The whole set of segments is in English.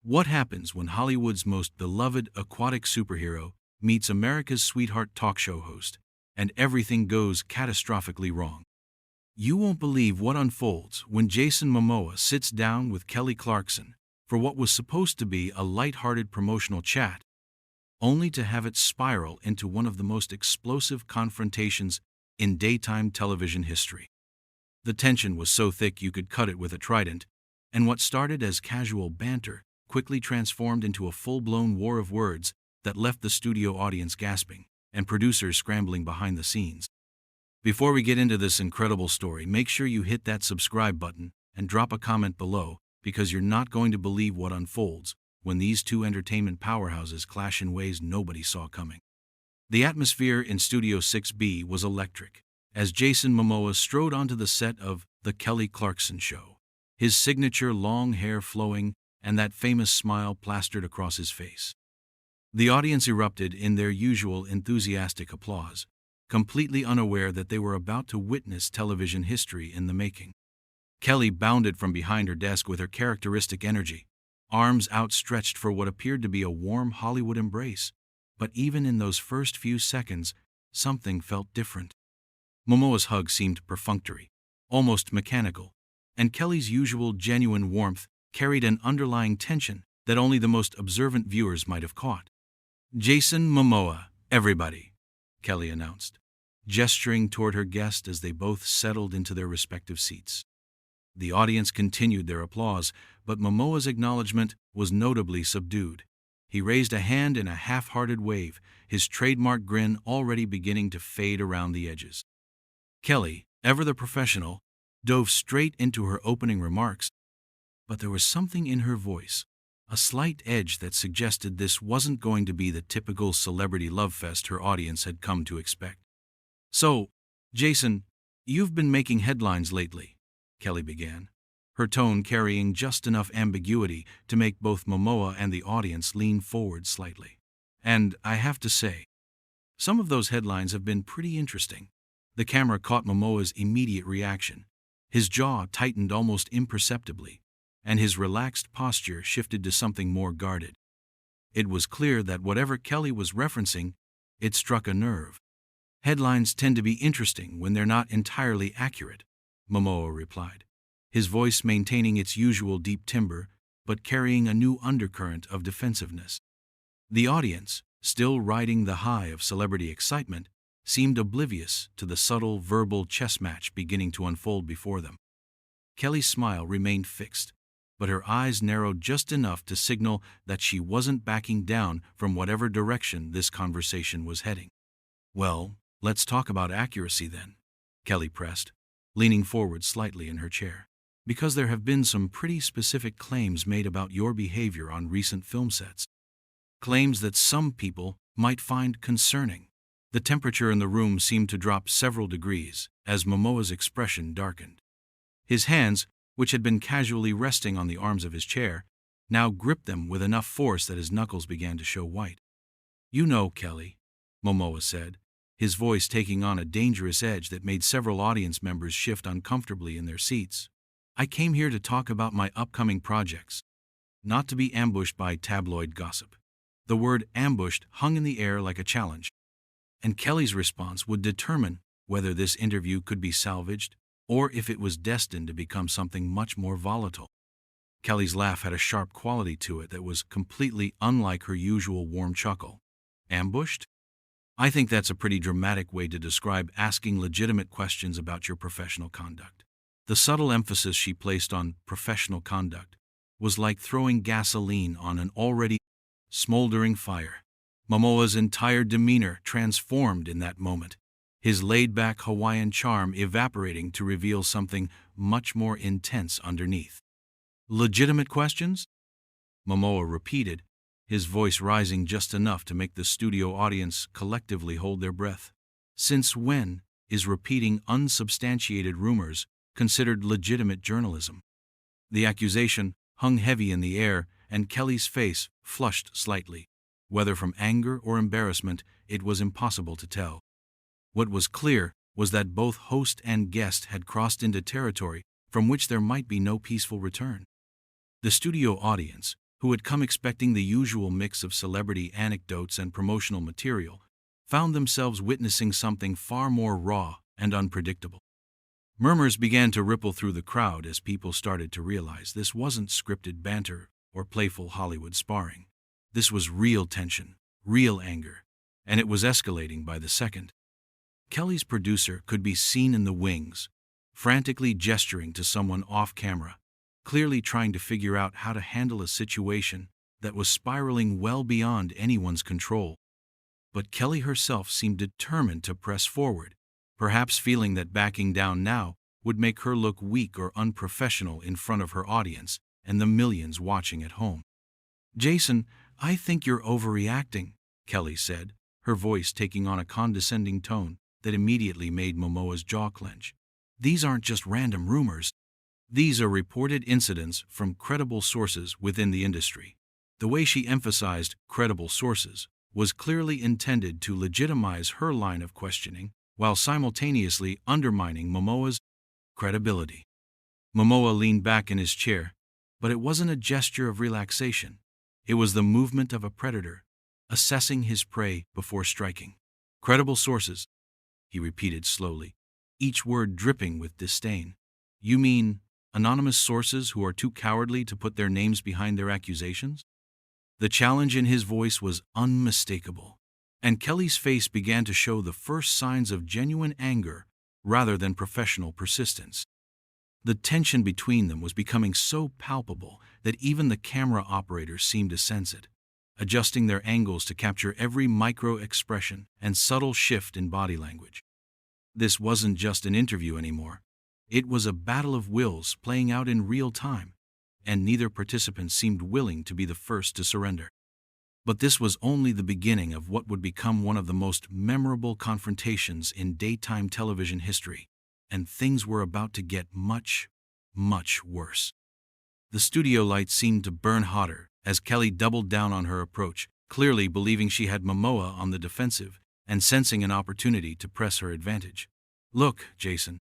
What happens when Hollywood's most beloved aquatic superhero meets America's sweetheart talk show host, and everything goes catastrophically wrong? You won't believe what unfolds when Jason Momoa sits down with Kelly Clarkson for what was supposed to be a lighthearted promotional chat, only to have it spiral into one of the most explosive confrontations in daytime television history. The tension was so thick you could cut it with a trident, and what started as casual banter quickly transformed into a full-blown war of words that left the studio audience gasping and producers scrambling behind the scenes. Before we get into this incredible story, make sure you hit that subscribe button and drop a comment below, because you're not going to believe what unfolds when these two entertainment powerhouses clash in ways nobody saw coming. The atmosphere in Studio 6B was electric as Jason Momoa strode onto the set of The Kelly Clarkson Show, his signature long hair flowing and that famous smile plastered across his face. The audience erupted in their usual enthusiastic applause, completely unaware that they were about to witness television history in the making. Kelly bounded from behind her desk with her characteristic energy, arms outstretched for what appeared to be a warm Hollywood embrace. But even in those first few seconds, something felt different. Momoa's hug seemed perfunctory, almost mechanical, and Kelly's usual genuine warmth carried an underlying tension that only the most observant viewers might have caught. "Jason Momoa, everybody," Kelly announced, gesturing toward her guest as they both settled into their respective seats. The audience continued their applause, but Momoa's acknowledgement was notably subdued. He raised a hand in a half-hearted wave, his trademark grin already beginning to fade around the edges. Kelly, ever the professional, dove straight into her opening remarks, but there was something in her voice, a slight edge that suggested this wasn't going to be the typical celebrity love fest her audience had come to expect. "So, Jason, you've been making headlines lately," Kelly began, her tone carrying just enough ambiguity to make both Momoa and the audience lean forward slightly. "And I have to say, some of those headlines have been pretty interesting." The camera caught Momoa's immediate reaction. His jaw tightened almost imperceptibly, and his relaxed posture shifted to something more guarded. It was clear that whatever Kelly was referencing, it struck a nerve. "Headlines tend to be interesting when they're not entirely accurate," Momoa replied, his voice maintaining its usual deep timbre, but carrying a new undercurrent of defensiveness. The audience, still riding the high of celebrity excitement, seemed oblivious to the subtle verbal chess match beginning to unfold before them. Kelly's smile remained fixed, but her eyes narrowed just enough to signal that she wasn't backing down from whatever direction this conversation was heading. "Well, let's talk about accuracy then," Kelly pressed, leaning forward slightly in her chair, "because there have been some pretty specific claims made about your behavior on recent film sets. Claims that some people might find concerning." The temperature in the room seemed to drop several degrees as Momoa's expression darkened. His hands, which had been casually resting on the arms of his chair, now gripped them with enough force that his knuckles began to show white. "You know, Kelly," Momoa said, his voice taking on a dangerous edge that made several audience members shift uncomfortably in their seats, "I came here to talk about my upcoming projects, not to be ambushed by tabloid gossip." The word ambushed hung in the air like a challenge, and Kelly's response would determine whether this interview could be salvaged or if it was destined to become something much more volatile. Kelly's laugh had a sharp quality to it that was completely unlike her usual warm chuckle. "Ambushed? I think that's a pretty dramatic way to describe asking legitimate questions about your professional conduct." The subtle emphasis she placed on professional conduct was like throwing gasoline on an already smoldering fire. Momoa's entire demeanor transformed in that moment, his laid-back Hawaiian charm evaporating to reveal something much more intense underneath. "Legitimate questions?" Momoa repeated, his voice rising just enough to make the studio audience collectively hold their breath. "Since when is repeating unsubstantiated rumors considered legitimate journalism?" The accusation hung heavy in the air, and Kelly's face flushed slightly. Whether from anger or embarrassment, it was impossible to tell. What was clear was that both host and guest had crossed into territory from which there might be no peaceful return. The studio audience, who had come expecting the usual mix of celebrity anecdotes and promotional material, found themselves witnessing something far more raw and unpredictable. Murmurs began to ripple through the crowd as people started to realize this wasn't scripted banter or playful Hollywood sparring. This was real tension, real anger, and it was escalating by the second. Kelly's producer could be seen in the wings, frantically gesturing to someone off camera, clearly trying to figure out how to handle a situation that was spiraling well beyond anyone's control. But Kelly herself seemed determined to press forward, perhaps feeling that backing down now would make her look weak or unprofessional in front of her audience and the millions watching at home. "Jason, I think you're overreacting," Kelly said, her voice taking on a condescending tone that immediately made Momoa's jaw clench. "These aren't just random rumors. These are reported incidents from credible sources within the industry." The way she emphasized credible sources was clearly intended to legitimize her line of questioning while simultaneously undermining Momoa's credibility. Momoa leaned back in his chair, but it wasn't a gesture of relaxation. It was the movement of a predator, assessing his prey before striking. "Credible sources," he repeated slowly, each word dripping with disdain. "You mean anonymous sources who are too cowardly to put their names behind their accusations?" The challenge in his voice was unmistakable, and Kelly's face began to show the first signs of genuine anger rather than professional persistence. The tension between them was becoming so palpable that even the camera operators seemed to sense it, adjusting their angles to capture every micro-expression and subtle shift in body language. This wasn't just an interview anymore. It was a battle of wills playing out in real time, and neither participant seemed willing to be the first to surrender. But this was only the beginning of what would become one of the most memorable confrontations in daytime television history, and things were about to get much, much worse. The studio lights seemed to burn hotter as Kelly doubled down on her approach, clearly believing she had Momoa on the defensive and sensing an opportunity to press her advantage. "Look, Jason,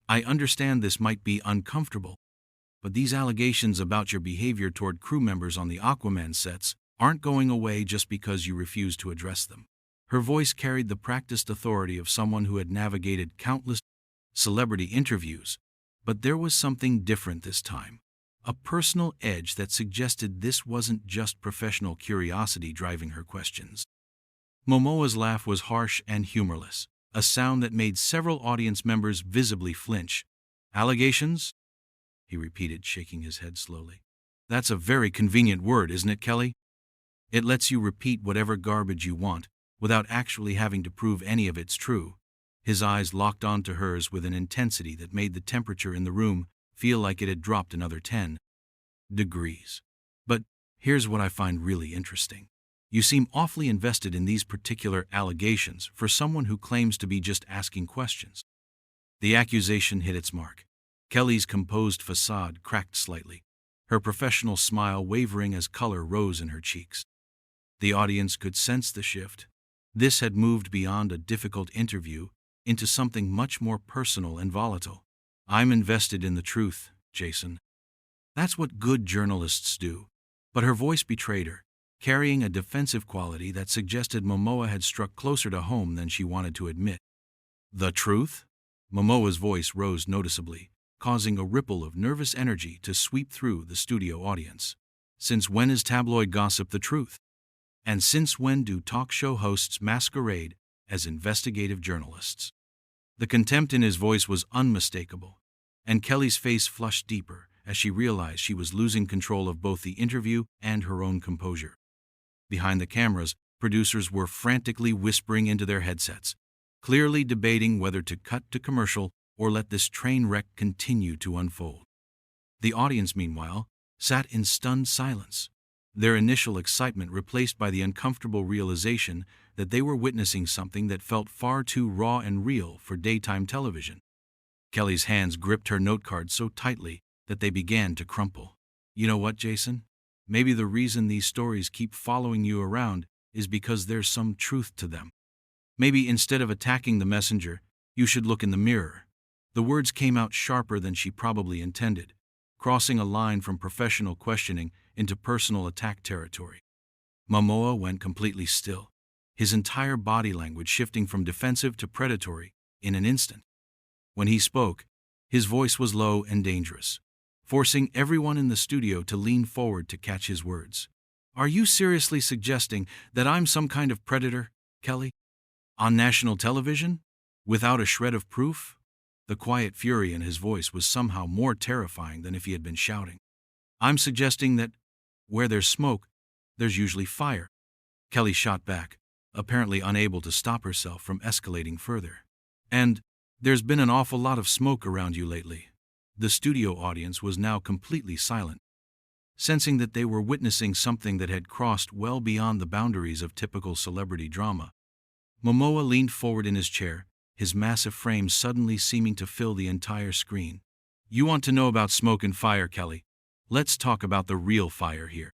I understand this might be uncomfortable, but these allegations about your behavior toward crew members on the Aquaman sets aren't going away just because you refuse to address them." Her voice carried the practiced authority of someone who had navigated countless celebrity interviews, but there was something different this time. A personal edge that suggested this wasn't just professional curiosity driving her questions. Momoa's laugh was harsh and humorless, a sound that made several audience members visibly flinch. "Allegations?" he repeated, shaking his head slowly. "That's a very convenient word, isn't it, Kelly? It lets you repeat whatever garbage you want without actually having to prove any of it's true." His eyes locked onto hers with an intensity that made the temperature in the room feel like it had dropped another 10 degrees. "But here's what I find really interesting. You seem awfully invested in these particular allegations for someone who claims to be just asking questions." The accusation hit its mark. Kelly's composed facade cracked slightly, her professional smile wavering as color rose in her cheeks. The audience could sense the shift. This had moved beyond a difficult interview into something much more personal and volatile. "I'm invested in the truth, Jason. That's what good journalists do." But her voice betrayed her, carrying a defensive quality that suggested Momoa had struck closer to home than she wanted to admit. "The truth?" Momoa's voice rose noticeably, causing a ripple of nervous energy to sweep through the studio audience. "Since when is tabloid gossip the truth? And since when do talk show hosts masquerade as investigative journalists?" The contempt in his voice was unmistakable, and Kelly's face flushed deeper as she realized she was losing control of both the interview and her own composure. Behind the cameras, producers were frantically whispering into their headsets, clearly debating whether to cut to commercial or let this train wreck continue to unfold. The audience, meanwhile, sat in stunned silence, their initial excitement replaced by the uncomfortable realization that they were witnessing something that felt far too raw and real for daytime television. Kelly's hands gripped her note card so tightly that they began to crumple. "You know what, Jason? Maybe the reason these stories keep following you around is because there's some truth to them. Maybe instead of attacking the messenger, you should look in the mirror." The words came out sharper than she probably intended, crossing a line from professional questioning into personal attack territory. Momoa went completely still, his entire body language shifting from defensive to predatory in an instant. When he spoke, his voice was low and dangerous, forcing everyone in the studio to lean forward to catch his words. "Are you seriously suggesting that I'm some kind of predator, Kelly? On national television? Without a shred of proof?" The quiet fury in his voice was somehow more terrifying than if he had been shouting. "I'm suggesting that where there's smoke, there's usually fire," Kelly shot back, apparently unable to stop herself from escalating further. "And there's been an awful lot of smoke around you lately." The studio audience was now completely silent, sensing that they were witnessing something that had crossed well beyond the boundaries of typical celebrity drama. Momoa leaned forward in his chair, his massive frame suddenly seeming to fill the entire screen. "You want to know about smoke and fire, Kelly? Let's talk about the real fire here.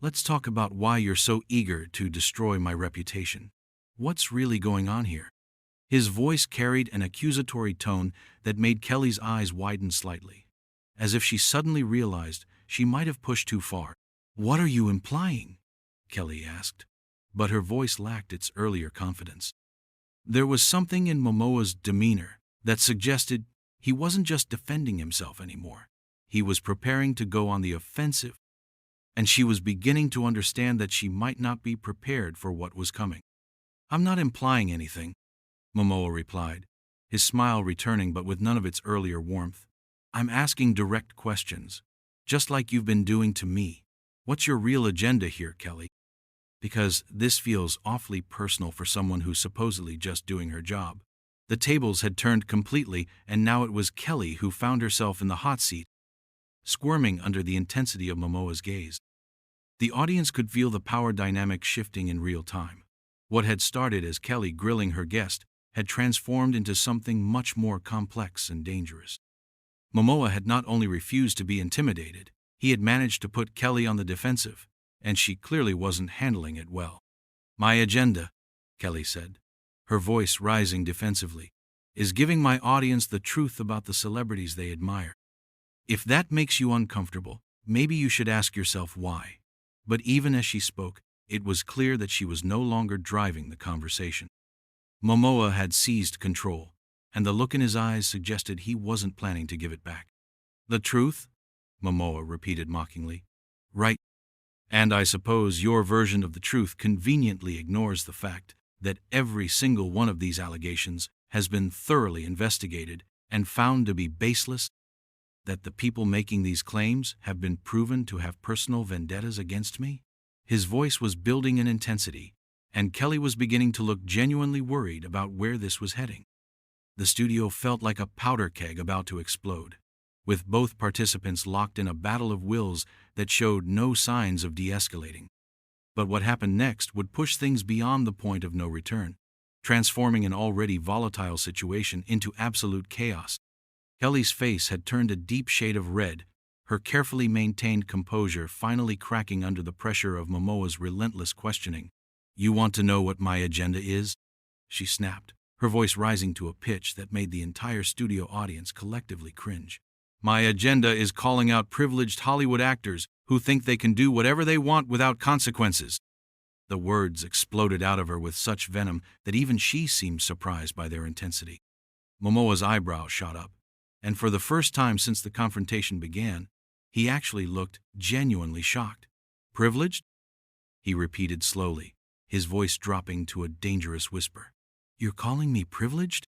Let's talk about why you're so eager to destroy my reputation. What's really going on here?" His voice carried an accusatory tone that made Kelly's eyes widen slightly, as if she suddenly realized she might have pushed too far. "What are you implying?" Kelly asked, but her voice lacked its earlier confidence. There was something in Momoa's demeanor that suggested he wasn't just defending himself anymore. He was preparing to go on the offensive, and she was beginning to understand that she might not be prepared for what was coming. "I'm not implying anything," Momoa replied, his smile returning but with none of its earlier warmth. "I'm asking direct questions, just like you've been doing to me. What's your real agenda here, Kelly? Because this feels awfully personal for someone who's supposedly just doing her job." The tables had turned completely, and now it was Kelly who found herself in the hot seat, squirming under the intensity of Momoa's gaze. The audience could feel the power dynamic shifting in real time. What had started as Kelly grilling her guest had transformed into something much more complex and dangerous. Momoa had not only refused to be intimidated, he had managed to put Kelly on the defensive, and she clearly wasn't handling it well. "My agenda," Kelly said, her voice rising defensively, "is giving my audience the truth about the celebrities they admire. If that makes you uncomfortable, maybe you should ask yourself why." But even as she spoke, it was clear that she was no longer driving the conversation. Momoa had seized control, and the look in his eyes suggested he wasn't planning to give it back. "The truth?" Momoa repeated mockingly. "Right. And I suppose your version of the truth conveniently ignores the fact that every single one of these allegations has been thoroughly investigated and found to be baseless, that the people making these claims have been proven to have personal vendettas against me?" His voice was building in intensity, and Kelly was beginning to look genuinely worried about where this was heading. The studio felt like a powder keg about to explode, with both participants locked in a battle of wills that showed no signs of de-escalating. But what happened next would push things beyond the point of no return, transforming an already volatile situation into absolute chaos. Kelly's face had turned a deep shade of red, her carefully maintained composure finally cracking under the pressure of Momoa's relentless questioning. "You want to know what my agenda is?" she snapped, her voice rising to a pitch that made the entire studio audience collectively cringe. "My agenda is calling out privileged Hollywood actors who think they can do whatever they want without consequences." The words exploded out of her with such venom that even she seemed surprised by their intensity. Momoa's eyebrows shot up, and for the first time since the confrontation began, he actually looked genuinely shocked. "Privileged?" he repeated slowly, his voice dropping to a dangerous whisper. "You're calling me privileged?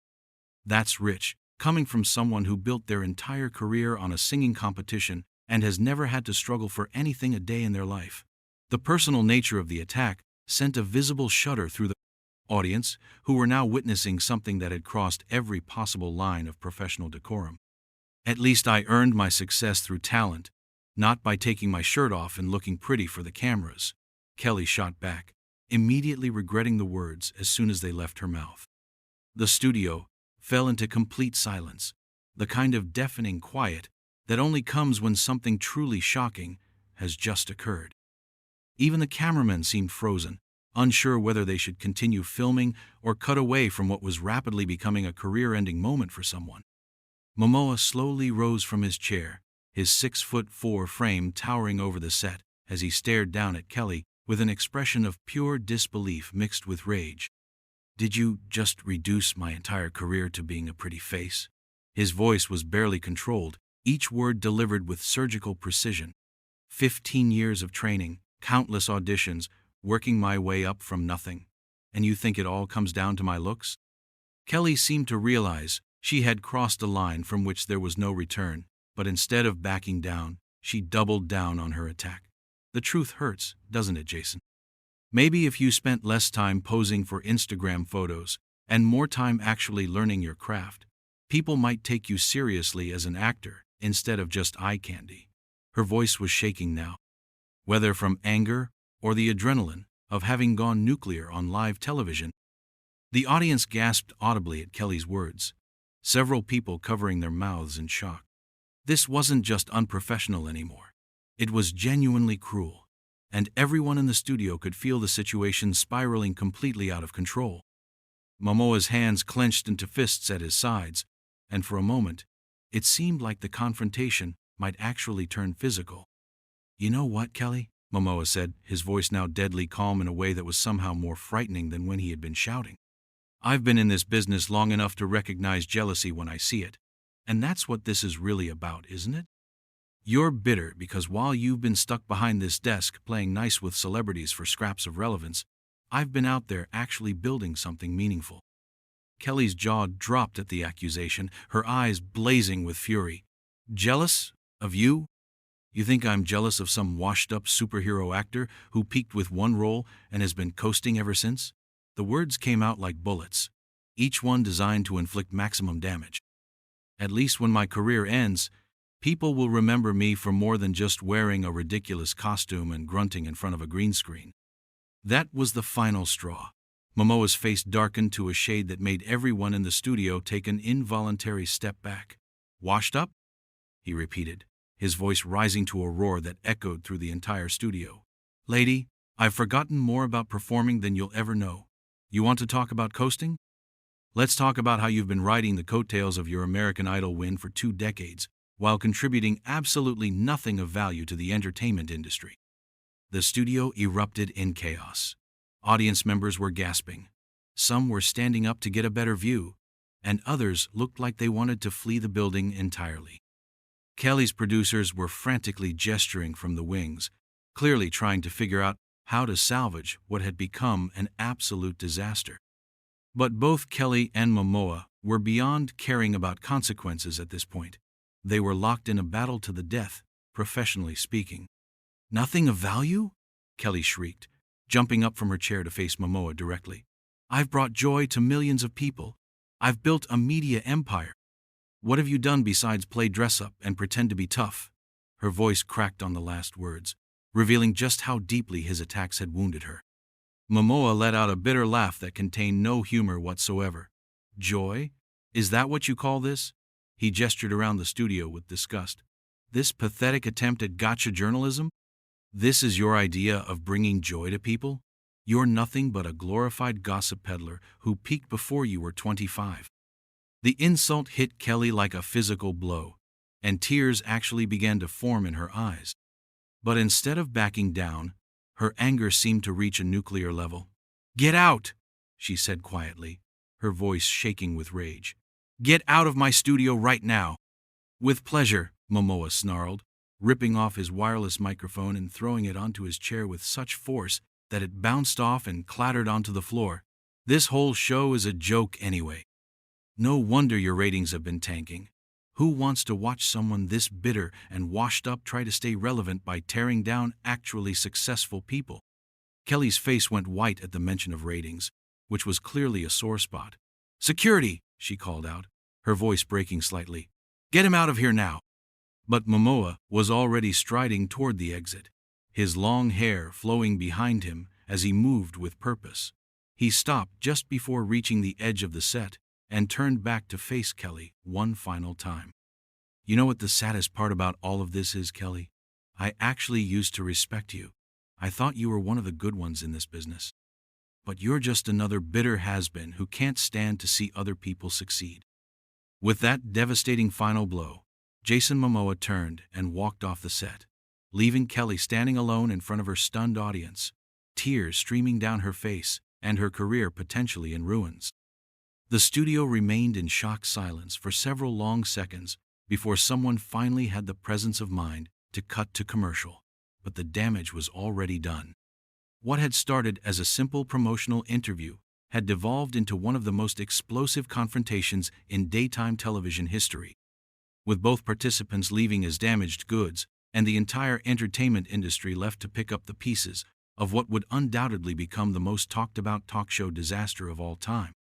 That's rich, coming from someone who built their entire career on a singing competition and has never had to struggle for anything a day in their life." The personal nature of the attack sent a visible shudder through the audience, who were now witnessing something that had crossed every possible line of professional decorum. "At least I earned my success through talent, not by taking my shirt off and looking pretty for the cameras," Kelly shot back, immediately regretting the words as soon as they left her mouth. The studio fell into complete silence, the kind of deafening quiet that only comes when something truly shocking has just occurred. Even the cameramen seemed frozen, unsure whether they should continue filming or cut away from what was rapidly becoming a career-ending moment for someone. Momoa slowly rose from his chair, his 6'4" frame towering over the set as he stared down at Kelly with an expression of pure disbelief mixed with rage. "Did you just reduce my entire career to being a pretty face?" His voice was barely controlled, each word delivered with surgical precision. 15 years of training, countless auditions, working my way up from nothing. And you think it all comes down to my looks? Kelly seemed to realize she had crossed a line from which there was no return, but instead of backing down, she doubled down on her attack. "The truth hurts, doesn't it, Jason? Maybe if you spent less time posing for Instagram photos and more time actually learning your craft, people might take you seriously as an actor instead of just eye candy." Her voice was shaking now, whether from anger or the adrenaline of having gone nuclear on live television. The audience gasped audibly at Kelly's words, several people covering their mouths in shock. This wasn't just unprofessional anymore. It was genuinely cruel, and everyone in the studio could feel the situation spiraling completely out of control. Momoa's hands clenched into fists at his sides, and for a moment, it seemed like the confrontation might actually turn physical. "You know what, Kelly?" Momoa said, his voice now deadly calm in a way that was somehow more frightening than when he had been shouting. "I've been in this business long enough to recognize jealousy when I see it, and that's what this is really about, isn't it? You're bitter because while you've been stuck behind this desk playing nice with celebrities for scraps of relevance, I've been out there actually building something meaningful." Kelly's jaw dropped at the accusation, her eyes blazing with fury. "Jealous? Of you? You think I'm jealous of some washed-up superhero actor who peaked with one role and has been coasting ever since?" The words came out like bullets, each one designed to inflict maximum damage. "At least when my career ends, people will remember me for more than just wearing a ridiculous costume and grunting in front of a green screen." That was the final straw. Momoa's face darkened to a shade that made everyone in the studio take an involuntary step back. "Washed up?" he repeated, his voice rising to a roar that echoed through the entire studio. "Lady, I've forgotten more about performing than you'll ever know. You want to talk about coasting? Let's talk about how you've been riding the coattails of your American Idol win for 2 decades, while contributing absolutely nothing of value to the entertainment industry." The studio erupted in chaos. Audience members were gasping. Some were standing up to get a better view, and others looked like they wanted to flee the building entirely. Kelly's producers were frantically gesturing from the wings, clearly trying to figure out how to salvage what had become an absolute disaster. But both Kelly and Momoa were beyond caring about consequences at this point. They were locked in a battle to the death, professionally speaking. "Nothing of value?" Kelly shrieked, jumping up from her chair to face Momoa directly. "I've brought joy to millions of people. I've built a media empire. What have you done besides play dress-up and pretend to be tough?" Her voice cracked on the last words, revealing just how deeply his attacks had wounded her. Momoa let out a bitter laugh that contained no humor whatsoever. "Joy? Is that what you call this?" He gestured around the studio with disgust. "This pathetic attempt at gotcha journalism? This is your idea of bringing joy to people? You're nothing but a glorified gossip peddler who peaked before you were 25. The insult hit Kelly like a physical blow, and tears actually began to form in her eyes. But instead of backing down, her anger seemed to reach a nuclear level. "Get out!" she said quietly, her voice shaking with rage. "Get out of my studio right now!" "With pleasure," Momoa snarled, ripping off his wireless microphone and throwing it onto his chair with such force that it bounced off and clattered onto the floor. "This whole show is a joke anyway. No wonder your ratings have been tanking. Who wants to watch someone this bitter and washed up try to stay relevant by tearing down actually successful people?" Kelly's face went white at the mention of ratings, which was clearly a sore spot. "Security!" she called out, her voice breaking slightly. "Get him out of here now!" But Momoa was already striding toward the exit, his long hair flowing behind him as he moved with purpose. He stopped just before reaching the edge of the set and turned back to face Kelly one final time. "You know what the saddest part about all of this is, Kelly? I actually used to respect you. I thought you were one of the good ones in this business. But you're just another bitter has-been who can't stand to see other people succeed." With that devastating final blow, Jason Momoa turned and walked off the set, leaving Kelly standing alone in front of her stunned audience, tears streaming down her face and her career potentially in ruins. The studio remained in shocked silence for several long seconds before someone finally had the presence of mind to cut to commercial, but the damage was already done. What had started as a simple promotional interview had devolved into one of the most explosive confrontations in daytime television history, with both participants leaving as damaged goods and the entire entertainment industry left to pick up the pieces of what would undoubtedly become the most talked about talk show disaster of all time.